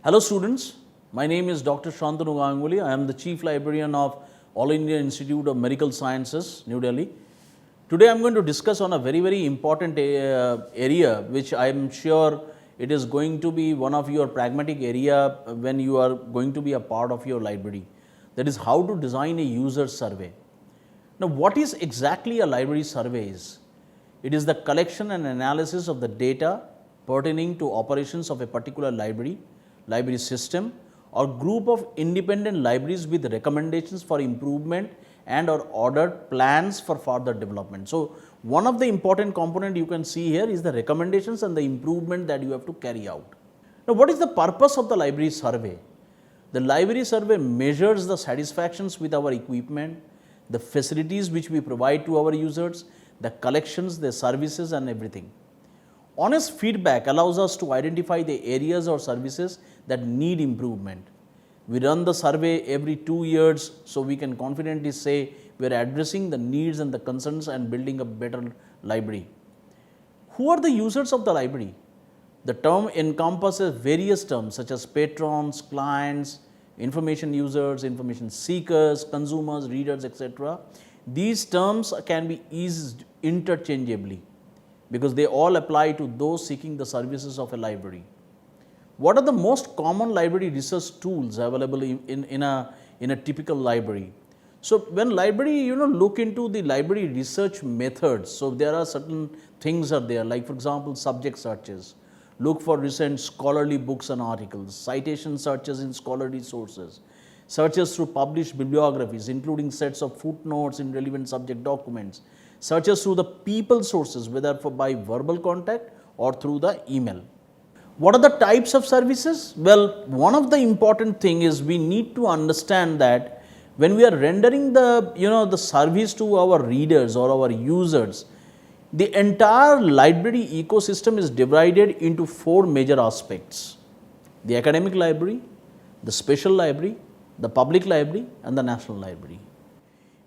Hello students, my name is Dr. Shantanu Ganguly. I am the Chief Librarian of All India Institute of Medical Sciences, New Delhi. Today I am going to discuss on a very important area which I am sure it is going to be one of your pragmatic area when you are going to be a part of your library. That is how to design a user survey. Now what is exactly a library survey is? It is the collection and analysis of the data pertaining to operations of a particular library system or group of independent libraries with recommendations for improvement and or ordered plans for further development. So, one of the important component you can see here is the recommendations and the improvement that you have to carry out. Now, what is the purpose of the library survey? The library survey measures the satisfactions with our equipment, the facilities which we provide to our users, the collections, the services and everything. Honest feedback allows us to identify the areas or services that need improvement. We run the survey every 2 years, so we can confidently say we are addressing the needs and the concerns and building a better library. Who are the users of the library? The term encompasses various terms such as patrons, clients, information users, information seekers, consumers, readers, etc. These terms can be used interchangeably because they all apply to those seeking the services of a library. What are the most common library research tools available in a typical library? So, when library look into the library research methods, so there are certain things are there, like for example subject searches, look for recent scholarly books and articles, citation searches in scholarly sources, searches through published bibliographies including sets of footnotes in relevant subject documents, searches through the people sources whether by verbal contact or through the email. What are the types of services? Well, one of the important thing is we need to understand that when we are rendering the service to our readers or our users, the entire library ecosystem is divided into 4 major aspects: the academic library, the special library, the public library and the national library.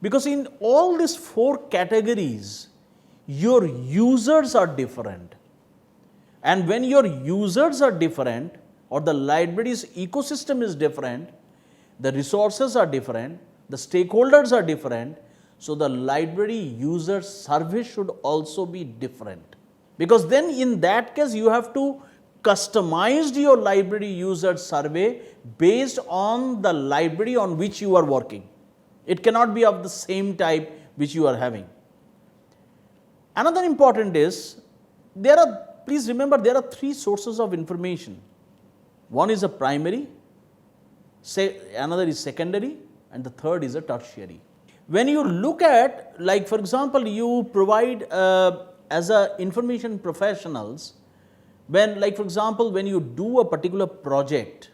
Because in all these 4 categories, your users are different. And when your users are different or the library's ecosystem is different, the resources are different, the stakeholders are different, so the library user survey should also be different. Because then in that case you have to customize your library user survey based on the library on which you are working. It cannot be of the same type which you are having. Another important is, please remember there are 3 sources of information. One is a primary, another is secondary and the third is a tertiary. When you look at, like for example, you provide as a information professionals, when like for example, when you do a particular project,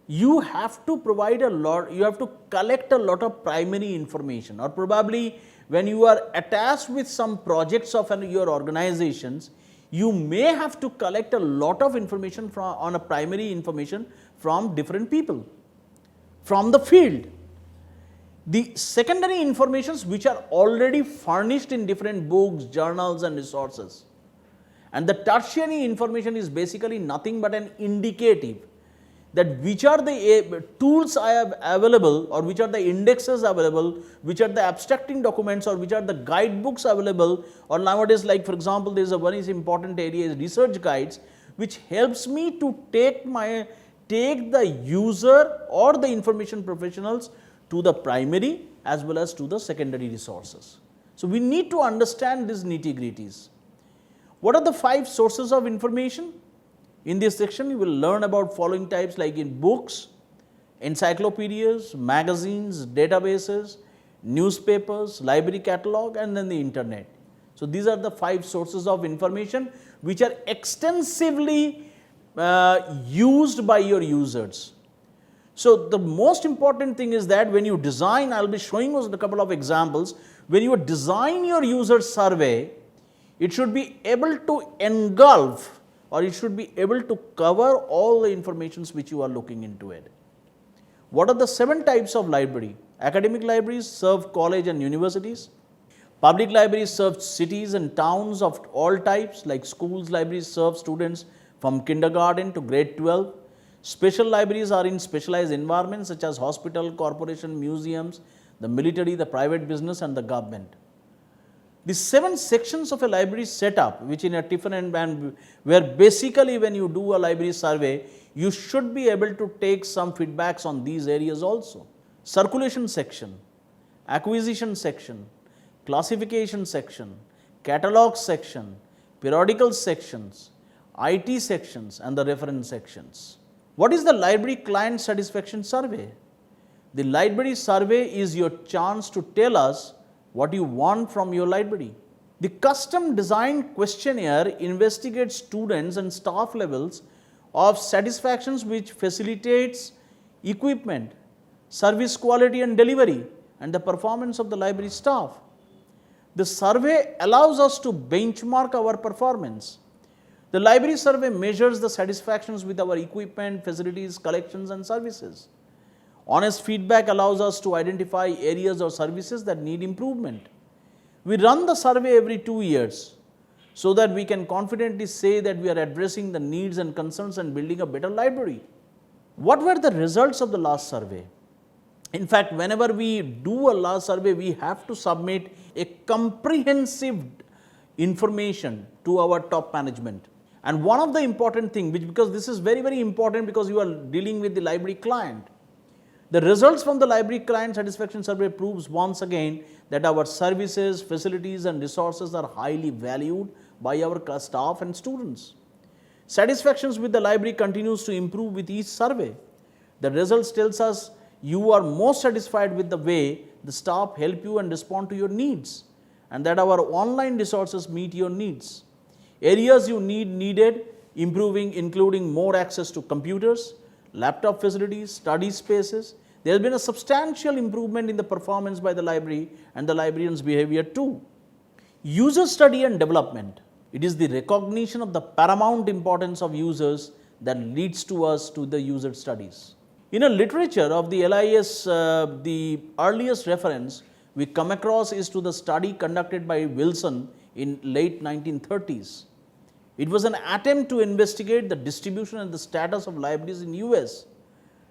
you have to provide a lot, you have to collect a lot of primary information, or probably when you are attached with some projects of your organizations, you may have to collect a lot of information on a primary information from different people, from the field. The secondary informations which are already furnished in different books, journals and resources. And the tertiary information is basically nothing but an indicative that which are the tools I have available, or which are the indexes available, which are the abstracting documents, or which are the guidebooks available, or nowadays like for example there is a one is important area is research guides, which helps me to take the user or the information professionals to the primary as well as to the secondary resources. So we need to understand these nitty-gritties. What are the 5 sources of information? In this section, you will learn about following types like in books, encyclopedias, magazines, databases, newspapers, library catalog and then the internet. So these are the 5 sources of information which are extensively used by your users. So the most important thing is that when you design, I will be showing us a couple of examples, when you design your user survey, it should be able to engulf or it should be able to cover all the informations which you are looking into it. What are the 7 types of library? Academic libraries serve college and universities. Public libraries serve cities and towns of all types, like schools libraries serve students from kindergarten to grade 12. Special libraries are in specialized environments such as hospital, corporation, museums, the military, the private business and the government. The 7 sections of a library setup, which in a different and where basically when you do a library survey, you should be able to take some feedbacks on these areas also. Circulation section, acquisition section, classification section, catalog section, periodical sections, IT sections and the reference sections. What is the library client satisfaction survey? The library survey is your chance to tell us what you want from your library. The custom designed questionnaire investigates students and staff levels of satisfactions which facilitates equipment, service quality and delivery and the performance of the library staff. The survey allows us to benchmark our performance. The library survey measures the satisfactions with our equipment, facilities, collections and services. Honest feedback allows us to identify areas or services that need improvement. We run the survey every 2 years so that we can confidently say that we are addressing the needs and concerns and building a better library. What were the results of the last survey? In fact, whenever we do a last survey, we have to submit a comprehensive information to our top management. And one of the important things, because this is very, very important because you are dealing with the library client. The results from the library client satisfaction survey proves once again that our services, facilities and resources are highly valued by our staff and students. Satisfactions with the library continues to improve with each survey. The results tells us you are most satisfied with the way the staff help you and respond to your needs and that our online resources meet your needs. Areas you needed improving including more access to computers, laptop facilities, study spaces. There has been a substantial improvement in the performance by the library and the librarian's behavior too. User study and development. It is the recognition of the paramount importance of users that leads to us to the user studies. In a literature of the LIS, the earliest reference we come across is to the study conducted by Wilson in late 1930s. It was an attempt to investigate the distribution and the status of libraries in US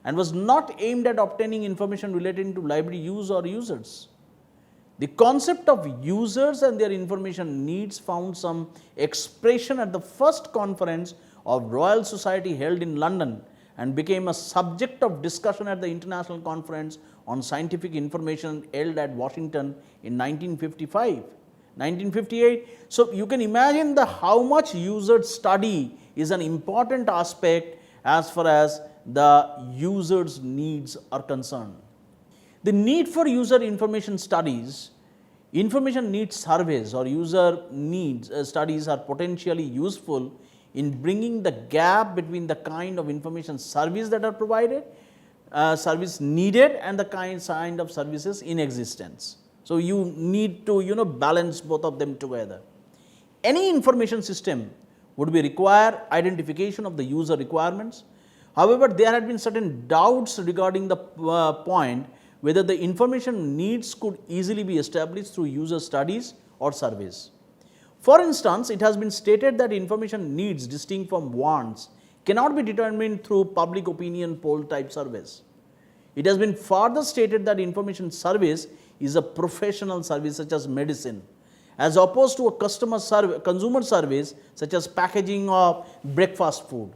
and was not aimed at obtaining information relating to library use or users. The concept of users and their information needs found some expression at the first conference of Royal Society held in London and became a subject of discussion at the International Conference on Scientific Information held at Washington in 1955. 1958. So you can imagine how much user study is an important aspect as far as the user's needs are concerned. The need for user information studies, information needs surveys or user needs studies are potentially useful in bringing the gap between the kind of information service that are provided, service needed and the kind of services in existence. So you need to balance both of them together. Any information system would be require identification of the user requirements. However, there had been certain doubts regarding the point whether the information needs could easily be established through user studies or surveys. For instance, it has been stated that information needs distinct from wants cannot be determined through public opinion poll type surveys. It has been further stated that information service is a professional service such as medicine, as opposed to a consumer service such as packaging of breakfast food.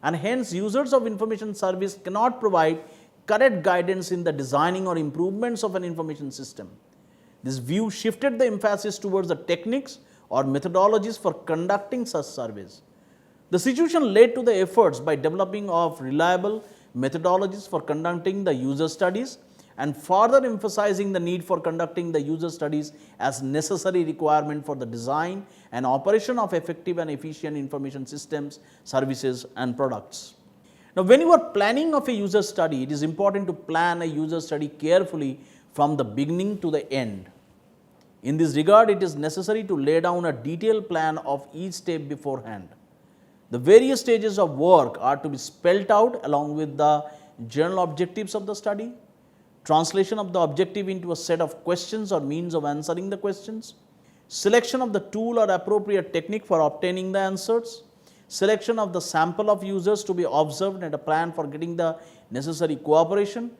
And hence, users of information service cannot provide correct guidance in the designing or improvements of an information system. This view shifted the emphasis towards the techniques or methodologies for conducting such surveys. The situation led to the efforts by developing of reliable methodologies for conducting the user studies and further emphasizing the need for conducting the user studies as necessary requirement for the design and operation of effective and efficient information systems, services and products. Now, when you are planning of a user study, it is important to plan a user study carefully from the beginning to the end. In this regard, it is necessary to lay down a detailed plan of each step beforehand. The various stages of work are to be spelled out along with the general objectives of the study, translation of the objective into a set of questions or means of answering the questions, selection of the tool or appropriate technique for obtaining the answers, selection of the sample of users to be observed and a plan for getting the necessary cooperation,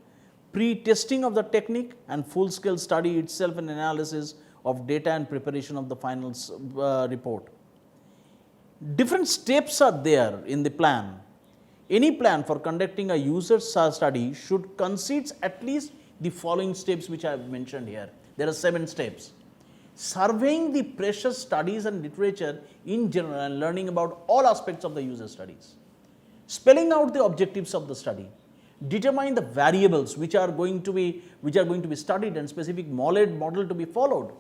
pre-testing of the technique and full-scale study itself and analysis of data and preparation of the final report. Different steps are there in the plan. Any plan for conducting a user study should consider at least the following steps which I have mentioned here. There are 7 steps. Surveying the precious studies and literature in general and learning about all aspects of the user studies. Spelling out the objectives of the study. Determine the variables which are going to be studied and specific model to be followed.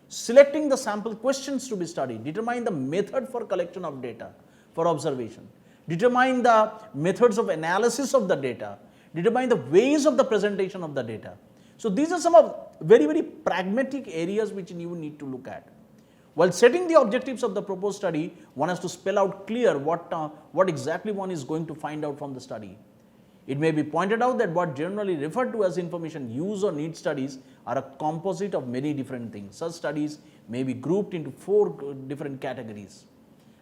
Selecting the sample questions to be studied. Determine the method for collection of data for observation. Determine the methods of analysis of the data. Determine the ways of the presentation of the data. So these are some of very, very pragmatic areas which you need to look at. While setting the objectives of the proposed study, one has to spell out clear what exactly one is going to find out from the study. It may be pointed out that what generally referred to as information use or need studies are a composite of many different things. Such studies may be grouped into 4 different categories.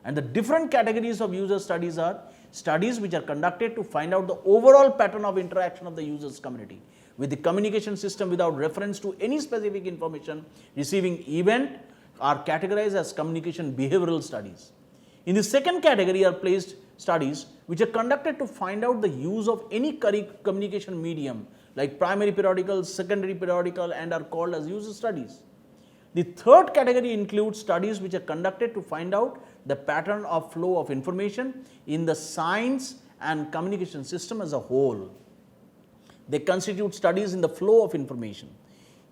And the different categories of user studies are studies which are conducted to find out the overall pattern of interaction of the users community with the communication system without reference to any specific information receiving event are categorized as communication behavioral studies. In the second category are placed studies which are conducted to find out the use of any communication medium like primary periodical, secondary periodical and are called as user studies. The third category includes studies which are conducted to find out the pattern of flow of information in the science and communication system as a whole. They constitute studies in the flow of information.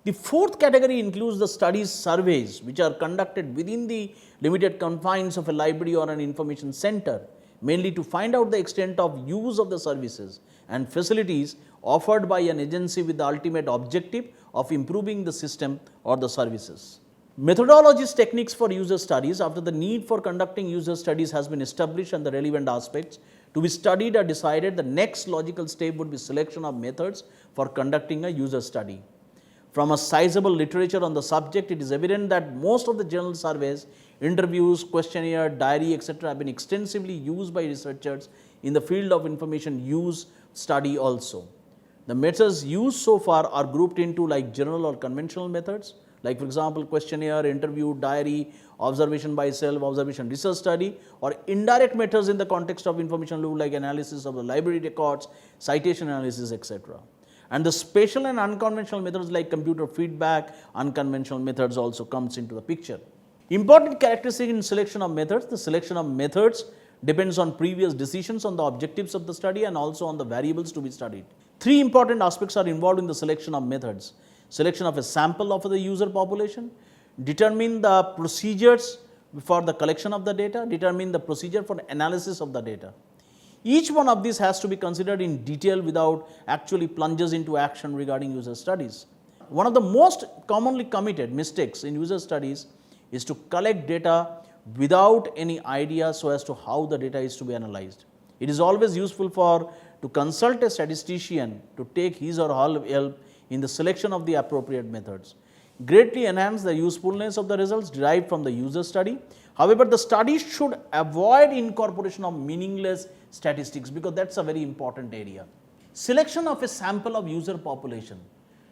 The fourth category includes the studies surveys which are conducted within the limited confines of a library or an information center, mainly to find out the extent of use of the services and facilities offered by an agency with the ultimate objective of improving the system or the services. Methodologies techniques for user studies. After the need for conducting user studies has been established and the relevant aspects to be studied are decided, the next logical step would be selection of methods for conducting a user study. From a sizable literature on the subject, it is evident that most of the general surveys, interviews, questionnaire, diary, etc. have been extensively used by researchers in the field of information use study also. The methods used so far are grouped into like general or conventional methods, like for example questionnaire, interview, diary, observation by self, observation research study, or indirect methods in the context of information like analysis of the library records, citation analysis, etc. And the special and unconventional methods like computer feedback, unconventional methods also comes into the picture. Important characteristic in selection of methods. The selection of methods depends on previous decisions on the objectives of the study and also on the variables to be studied. 3 important aspects are involved in the selection of methods. Selection of a sample of the user population, determine the procedures for the collection of the data, determine the procedure for analysis of the data. Each one of these has to be considered in detail without actually plunges into action regarding user studies. One of the most commonly committed mistakes in user studies is to collect data without any idea so as to how the data is to be analyzed. It is always useful to consult a statistician to take his or her help in the selection of the appropriate methods. Greatly enhance the usefulness of the results derived from the user study. However, the study should avoid incorporation of meaningless statistics because that's a very important area. Selection of a sample of user population.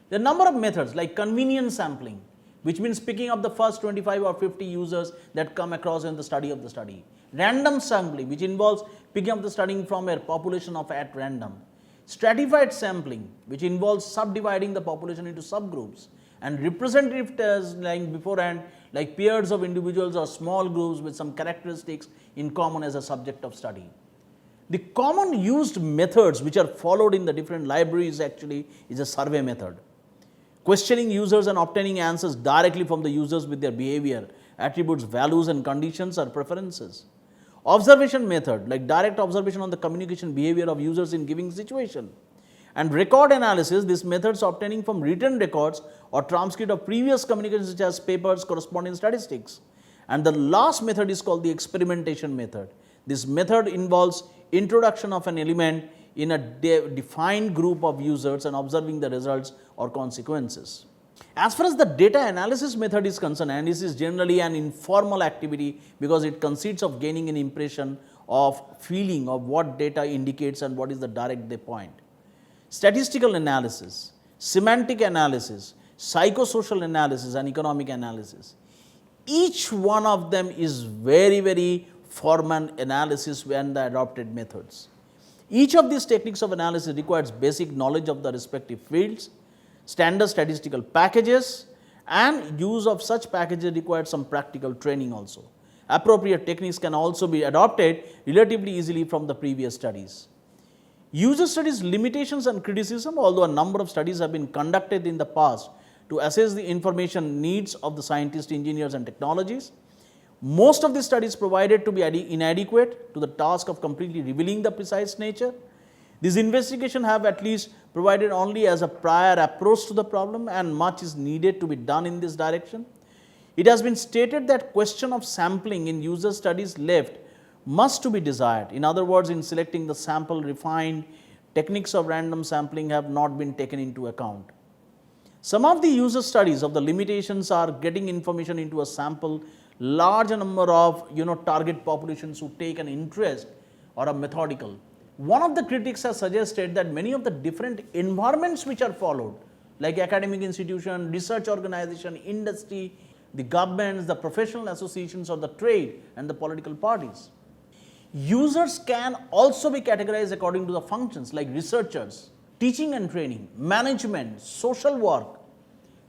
There are a number of methods like convenience sampling, which means picking up the first 25 or 50 users that come across in the study of the study. Random sampling, which involves picking up the study from a population of at random. Stratified sampling, which involves subdividing the population into subgroups. And representative tests like beforehand, like pairs of individuals or small groups with some characteristics in common as a subject of study. The common used methods which are followed in the different libraries actually is a survey method. Questioning users and obtaining answers directly from the users with their behavior, attributes, values and conditions or preferences. Observation method, like direct observation on the communication behavior of users in given situation. And record analysis, these methods obtaining from written records or transcript of previous communications such as papers, corresponding statistics. And the last method is called the experimentation method. This method involves introduction of an element in a defined group of users and observing the results or consequences. As far as the data analysis method is concerned, and this is generally an informal activity because it consists of gaining an impression of feeling of what data indicates and what is the direct they point. Statistical analysis, semantic analysis, psychosocial analysis and economic analysis. Each one of them is very, very formal analysis when the adopted methods. Each of these techniques of analysis requires basic knowledge of the respective fields, standard statistical packages, and use of such packages requires some practical training also. Appropriate techniques can also be adopted relatively easily from the previous studies. User studies limitations and criticism. Although a number of studies have been conducted in the past to assess the information needs of the scientists, engineers and technologies, most of the studies provided to be inadequate to the task of completely revealing the precise nature. These investigations have at least provided only as a prior approach to the problem, and much is needed to be done in this direction. It has been stated that question of sampling in user studies left must to be desired. In other words, in selecting the sample, refined techniques of random sampling have not been taken into account. Some of the user studies of the limitations are getting information into a sample, large number of target populations who take an interest or a methodical. One of the critics has suggested that many of the different environments which are followed, like academic institution, research organization, industry, the governments, the professional associations or the trade and the political parties. Users can also be categorized according to the functions like researchers, teaching and training, management, social work,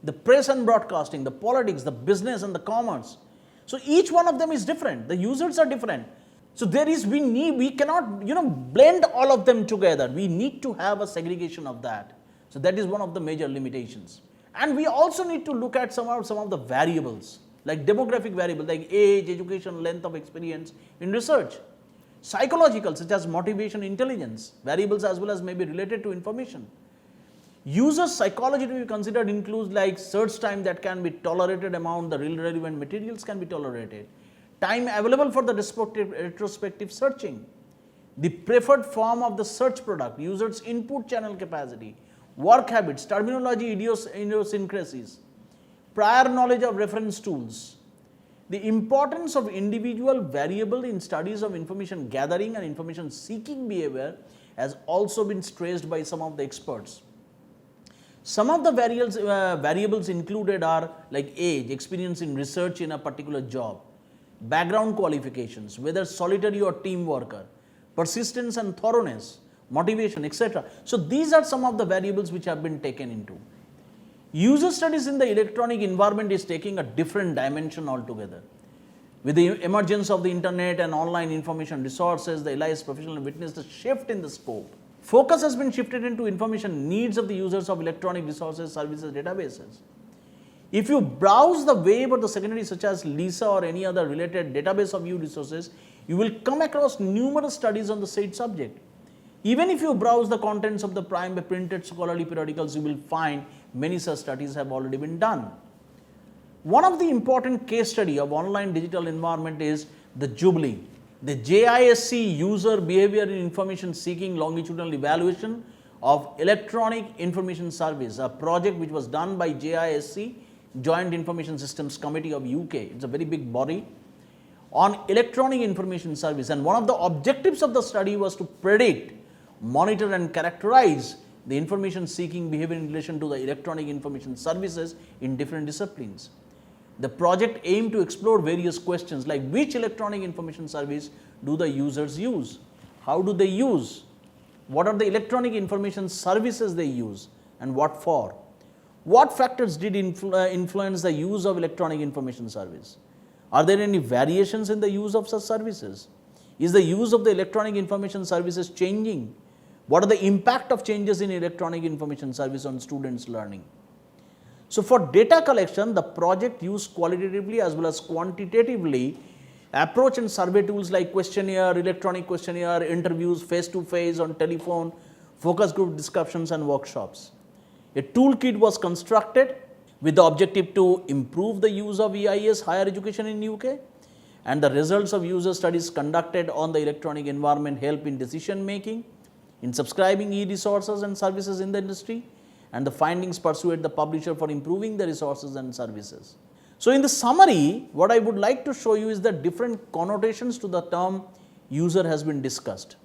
the press and broadcasting, the politics, the business and the commerce. So each one of them is different. The users are different. So we cannot blend all of them together. We need to have a segregation of that. So that is one of the major limitations. And we also need to look at some of the variables, like demographic variables like age, education, length of experience in research. Psychological, such as motivation, intelligence, variables as well as may be related to information. User psychology to be considered includes like search time that can be tolerated amount the real relevant materials can be tolerated, time available for the retrospective searching, the preferred form of the search product, user's input channel capacity, work habits, terminology, idiosyncrasies, prior knowledge of reference tools. The importance of individual variable in studies of information gathering and information seeking behavior has also been stressed by some of the experts. Some of the variables included are like age, experience in research in a particular job, background qualifications, whether solitary or team worker, persistence and thoroughness, motivation, etc. So these are some of the variables which have been taken into. User studies in the electronic environment is taking a different dimension altogether. With the emergence of the internet and online information resources, the LIS professional witnessed a shift in the scope. Focus has been shifted into information needs of the users of electronic resources, services, databases. If you browse the web or the secondary such as LISA or any other related database of resources, you will come across numerous studies on the said subject. Even if you browse the contents of the printed scholarly periodicals, you will find many such studies have already been done. One of the important case study of online digital environment is the Jubilee, the JISC user behavior in information seeking longitudinal evaluation of electronic information service, a project which was done by JISC, Joint Information Systems Committee of UK. It's a very big body on electronic information service, and one of the objectives of the study was to predict, monitor and characterize the information seeking behavior in relation to the electronic information services in different disciplines. The project aimed to explore various questions like which electronic information service do the users use, how do they use, what are the electronic information services they use and what for, what factors did influence the use of electronic information service, are there any variations in the use of such services, is the use of the electronic information services changing, what are the impact of changes in electronic information service on students' learning. So for data collection, the project used qualitatively as well as quantitatively approach and survey tools like questionnaire, electronic questionnaire, interviews, face-to-face, on telephone, focus group discussions and workshops. A toolkit was constructed with the objective to improve the use of EIS higher education in UK, and the results of user studies conducted on the electronic environment help in decision making, in subscribing e-resources and services in the industry, and the findings persuade the publisher for improving the resources and services. So in the summary, what I would like to show you is the different connotations to the term user has been discussed.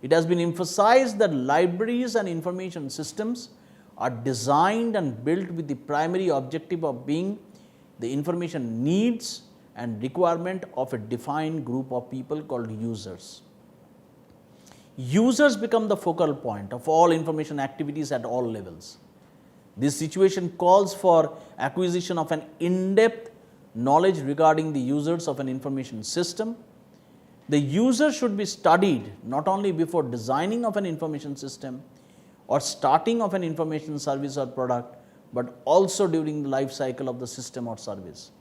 It has been emphasized that libraries and information systems are designed and built with the primary objective of being the information needs and requirement of a defined group of people called users. Users become the focal point of all information activities at all levels. This situation calls for acquisition of an in-depth knowledge regarding the users of an information system. The user should be studied not only before designing of an information system or starting of an information service or product, but also during the life cycle of the system or service.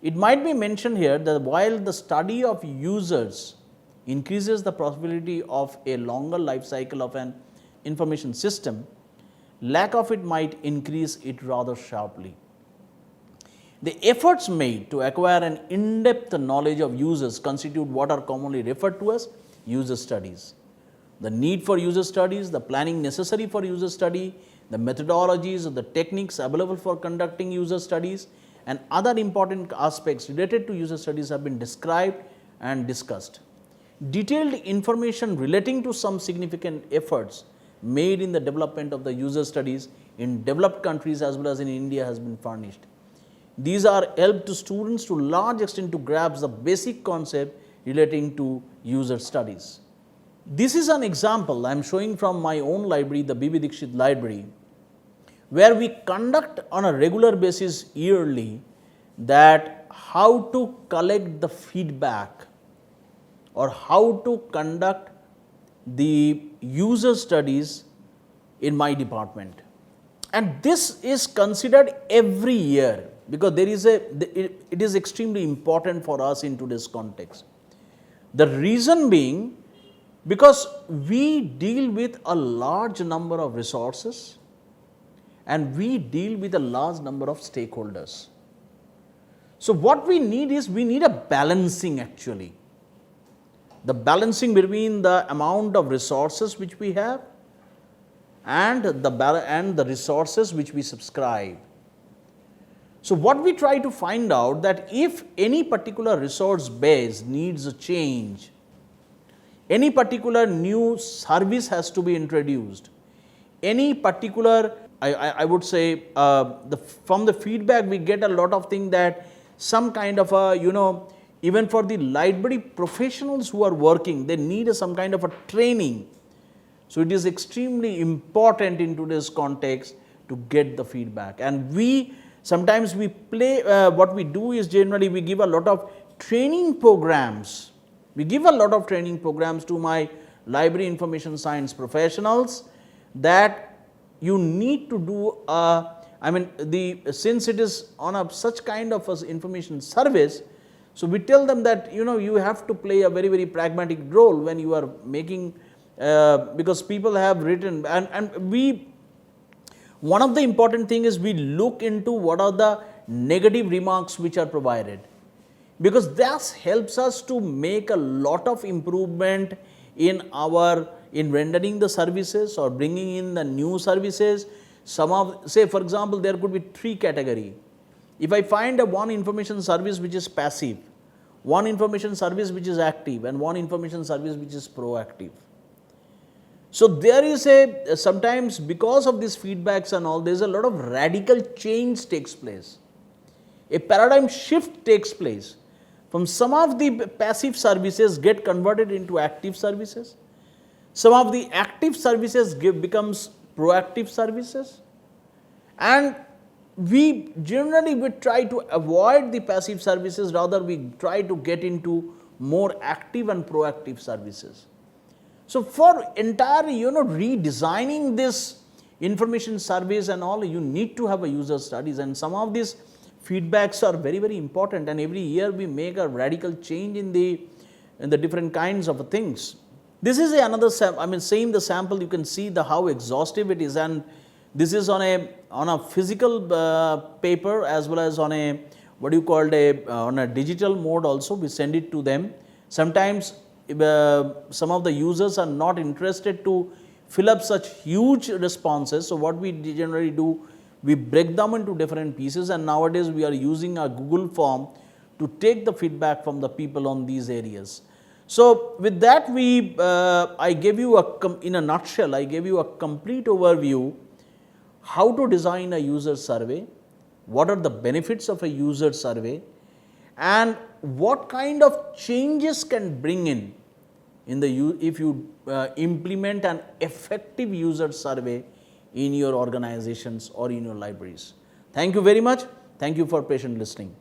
It might be mentioned here that while the study of users increases the possibility of a longer life cycle of an information system, lack of it might increase it rather sharply. The efforts made to acquire an in-depth knowledge of users constitute what are commonly referred to as user studies. The need for user studies, the planning necessary for user study, the methodologies or the techniques available for conducting user studies, and other important aspects related to user studies have been described and discussed. Detailed information relating to some significant efforts made in the development of the user studies in developed countries as well as in India has been furnished. These are help to students to large extent to grasp the basic concept relating to user studies. This is an example I am showing from my own library, the B.B. Dixit library, where we conduct on a regular basis yearly that how to collect the feedback or how to conduct the user studies in my department. And this is considered every year because it is extremely important for us in today's context. The reason being because we deal with a large number of resources and we deal with a large number of stakeholders. So what we need is we need a balancing actually. The balancing between the amount of resources which we have and the resources which we subscribe. So what we try to find out that if any particular resource base needs a change, any particular new service has to be introduced, any particular, I would say, from the feedback we get a lot of things that some kind of a, even for the library professionals who are working, they need some kind of a training. So it is extremely important in today's context to get the feedback. And sometimes we play, what we do is generally we give a lot of training programs. We give a lot of training programs to my library information science professionals that you need to do, since it is on such kind of information service, so we tell them that you have to play a very, very pragmatic role when you are making, because people have written and one of the important thing is we look into what are the negative remarks which are provided, because that helps us to make a lot of improvement in rendering the services or bringing in the new services. Say for example, there could be 3 categories. If I find one information service which is passive, one information service which is active, and one information service which is proactive. So there is sometimes because of these feedbacks and all, there is a lot of radical change takes place. A paradigm shift takes place. From some of the passive services get converted into active services. Some of the active services becomes proactive services. And we generally try to avoid the passive services, rather we try to get into more active and proactive services. So for entire redesigning this information service and all, you need to have a user studies, and some of these feedbacks are very, very important, and every year we make a radical change in the different kinds of things. This is another same the sample, you can see how exhaustive it is, and this is on a physical paper as well as on a on a digital mode also. We send it to them. Sometimes some of the users are not interested to fill up such huge responses. So what we generally do, we break them into different pieces, and nowadays we are using a Google form to take the feedback from the people on these areas. So, with that I gave you in a nutshell, I gave you a complete overview how to design a user survey, what are the benefits of a user survey, and what kind of changes can bring in the if you implement an effective user survey in your organizations or in your libraries. Thank you very much. Thank you for patient listening.